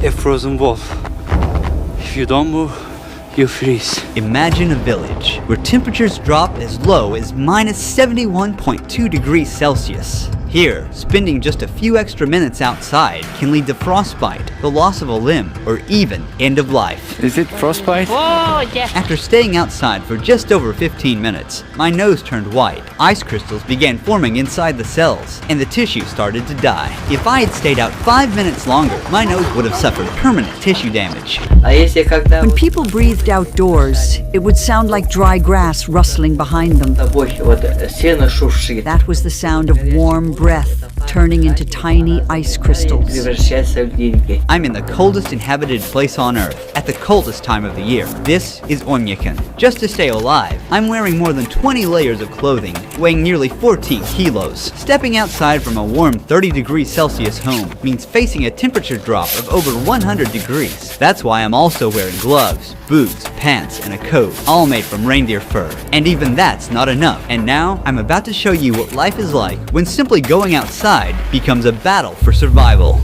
a frozen wall. If you don't move, you freeze. Imagine a village where temperatures drop as low as minus 71.2 degrees Celsius. Here, spending just a few extra minutes outside can lead to frostbite, the loss of a limb, or even end of life. Is it frostbite? Oh, yeah. After staying outside for just over 15 minutes, my nose turned white. Ice crystals began forming inside the cells, and the tissue started to die. If I had stayed out 5 minutes longer, my nose would have suffered permanent tissue damage. When people breathed outdoors, it would sound like dry grass rustling behind them. That was the sound of warm breath turning into tiny ice crystals. I'm in the coldest inhabited place on Earth, at the coldest time of the year. This is Oymyakon. Just to stay alive, I'm wearing more than 20 layers of clothing, weighing nearly 14 kilos. Stepping outside from a warm 30 degrees Celsius home means facing a temperature drop of over 100 degrees. That's why I'm also wearing gloves, boots, pants, and a coat, all made from reindeer fur. And even that's not enough. And now, I'm about to show you what life is like when simply going outside becomes a battle for survival.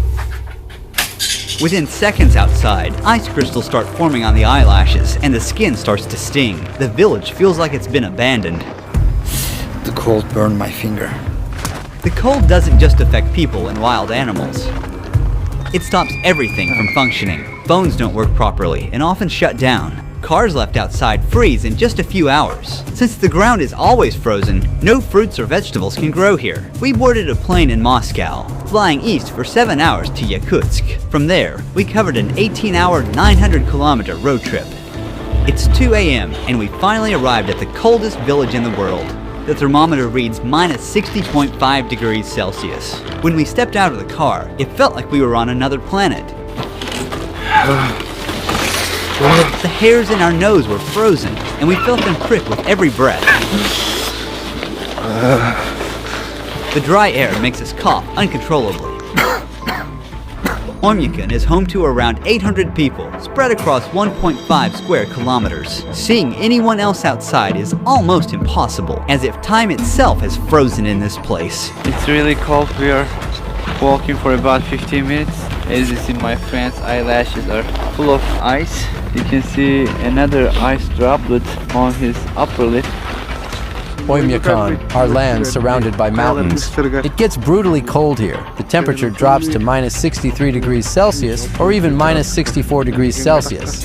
Within seconds outside, ice crystals start forming on the eyelashes and the skin starts to sting. The village feels like it's been abandoned. The cold burned my finger. The cold doesn't just affect people and wild animals. It stops everything from functioning. Phones don't work properly and often shut down. Cars left outside freeze in just a few hours. Since the ground is always frozen, no fruits or vegetables can grow here. We boarded a plane in Moscow, flying east for 7 hours to Yakutsk. From there, we covered an 18-hour, 900-kilometer road trip. It's 2 a.m. and we finally arrived at the coldest village in the world. The thermometer reads minus 60.5 degrees Celsius. When we stepped out of the car, it felt like we were on another planet. The hairs in our nose were frozen, and we felt them prick with every breath. The dry air makes us cough uncontrollably. Oymyakon is home to around 800 people, spread across 1.5 square kilometers. Seeing anyone else outside is almost impossible, as if time itself has frozen in this place. It's really cold. We are walking for about 15 minutes. As you see, my friend's eyelashes are full of ice. You can see another ice droplet on his upper lip. Oymyakon, our land surrounded by mountains. It gets brutally cold here. The temperature drops to minus 63 degrees Celsius or even minus 64 degrees Celsius.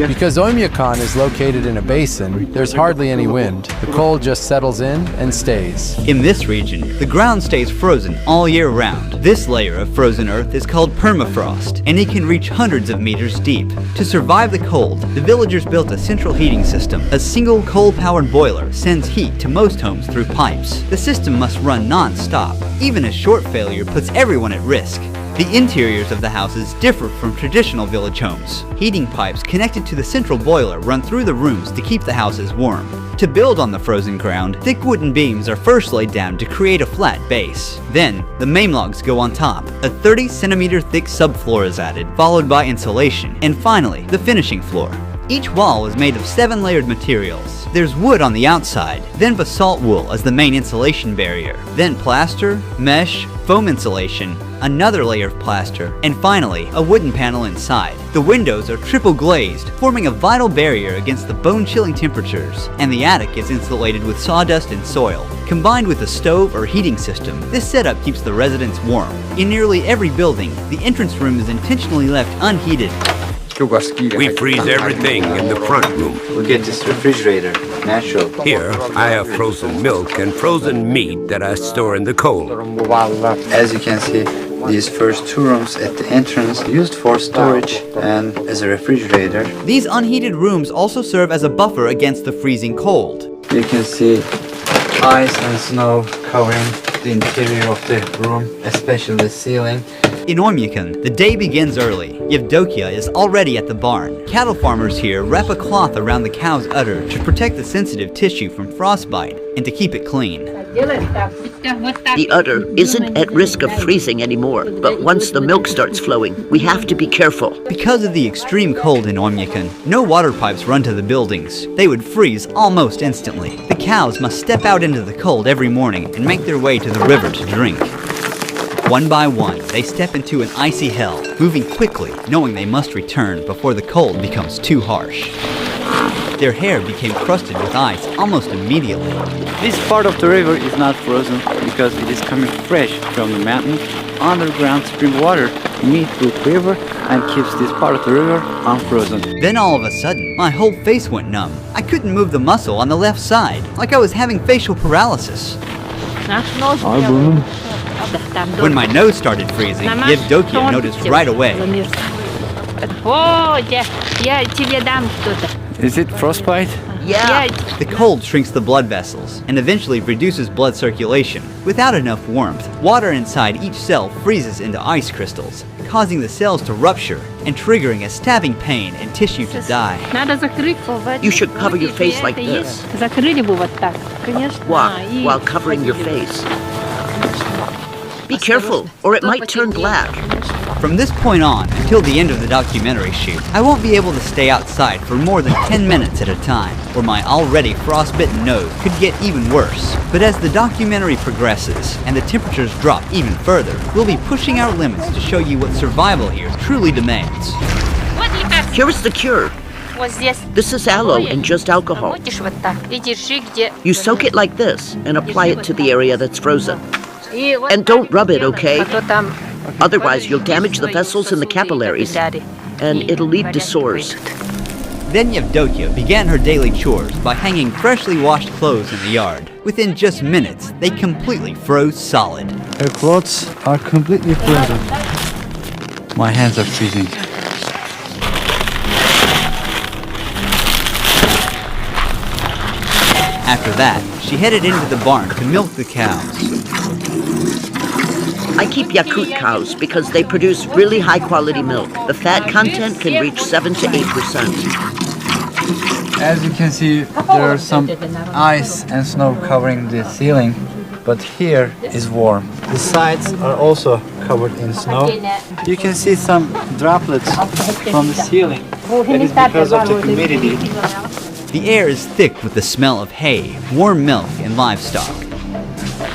Because Oymyakon is located in a basin, there's hardly any wind. The cold just settles in and stays. In this region, the ground stays frozen all year round. This layer of frozen earth is called permafrost, and it can reach hundreds of meters deep. To survive the cold, the villagers built a central heating system. A single coal-powered boiler sends heat to most homes through pipes. The system must run non-stop. Even a short failure puts everyone at risk. The interiors of the houses differ from traditional village homes. Heating pipes connected to the central boiler run through the rooms to keep the houses warm. To build on the frozen ground, thick wooden beams are first laid down to create a flat base. Then, the main logs go on top. A 30-centimeter thick subfloor is added, followed by insulation, and finally, the finishing floor. Each wall is made of 7-layered materials. There's wood on the outside, then basalt wool as the main insulation barrier, then plaster, mesh, foam insulation, another layer of plaster, and finally, a wooden panel inside. The windows are triple glazed, forming a vital barrier against the bone-chilling temperatures, and the attic is insulated with sawdust and soil. Combined with a stove or heating system, this setup keeps the residents warm. In nearly every building, the entrance room is intentionally left unheated. We freeze everything in the front room. Look at this refrigerator, natural. Here, I have frozen milk and frozen meat that I store in the cold. As you can see, these first 2 rooms at the entrance used for storage and as a refrigerator. These unheated rooms also serve as a buffer against the freezing cold. You can see ice and snow covering the interior of the room, especially the ceiling. In Oymyakon, the day begins early. Yevdokia is already at the barn. Cattle farmers here wrap a cloth around the cow's udder to protect the sensitive tissue from frostbite and to keep it clean. The udder isn't at risk of freezing anymore, but once the milk starts flowing, we have to be careful. Because of the extreme cold in Oymyakon, no water pipes run to the buildings. They would freeze almost instantly. The cows must step out into the cold every morning and make their way to the river to drink. One by one, they step into an icy hell, moving quickly, knowing they must return before the cold becomes too harsh. Their hair became crusted with ice almost immediately. This part of the river is not frozen because it is coming fresh from the mountain. Underground spring water meets with river and keeps this part of the river unfrozen. Then all of a sudden, my whole face went numb. I couldn't move the muscle on the left side, like I was having facial paralysis. When my nose started freezing, Yevdokia noticed right away. Is it frostbite? Yeah. The cold shrinks the blood vessels and eventually reduces blood circulation. Without enough warmth, water inside each cell freezes into ice crystals, causing the cells to rupture and triggering a stabbing pain and tissue to die. You should cover your face like this. Walk while covering your face. Be careful, or it might turn black. From this point on, until the end of the documentary shoot, I won't be able to stay outside for more than 10 minutes at a time, or my already frostbitten nose could get even worse. But as the documentary progresses, and the temperatures drop even further, we'll be pushing our limits to show you what survival here truly demands. Here is the cure. This is aloe and just alcohol. You soak it like this and apply it to the area that's frozen. And don't rub it, okay? Otherwise, you'll damage the vessels in the capillaries, and it'll lead to sores. Then Yevdokia began her daily chores by hanging freshly washed clothes in the yard. Within just minutes, they completely froze solid. Her clothes are completely frozen. My hands are freezing. After that, she headed into the barn to milk the cows. I keep Yakut cows because they produce really high-quality milk. The fat content can reach 7 to 8%. As you can see, there are some ice and snow covering the ceiling, but here is warm. The sides are also covered in snow. You can see some droplets from the ceiling. It is because of the humidity. The air is thick with the smell of hay, warm milk, and livestock.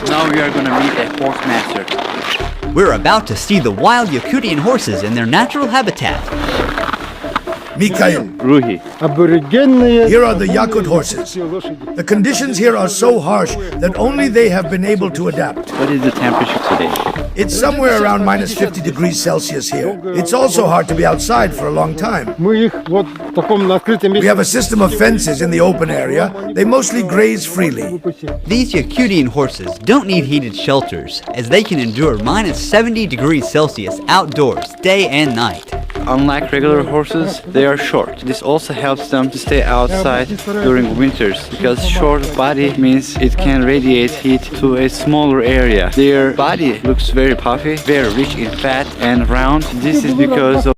Now we are going to meet a horse master. We're about to see the wild Yakutian horses in their natural habitat. Mikhail, Ruhi. here are the Yakut horses. The conditions here are so harsh that only they have been able to adapt. What is the temperature today? It's somewhere around minus 50 degrees Celsius here. It's also hard to be outside for a long time. We have a system of fences in the open area. They mostly graze freely. These Yakutian horses don't need heated shelters, as they can endure minus 70 degrees Celsius outdoors day and night. Unlike regular horses, they are short. This also helps them to stay outside during winters, because short body means it can radiate heat to a smaller area. Their body looks very puffy, very rich in fat and round. This is because of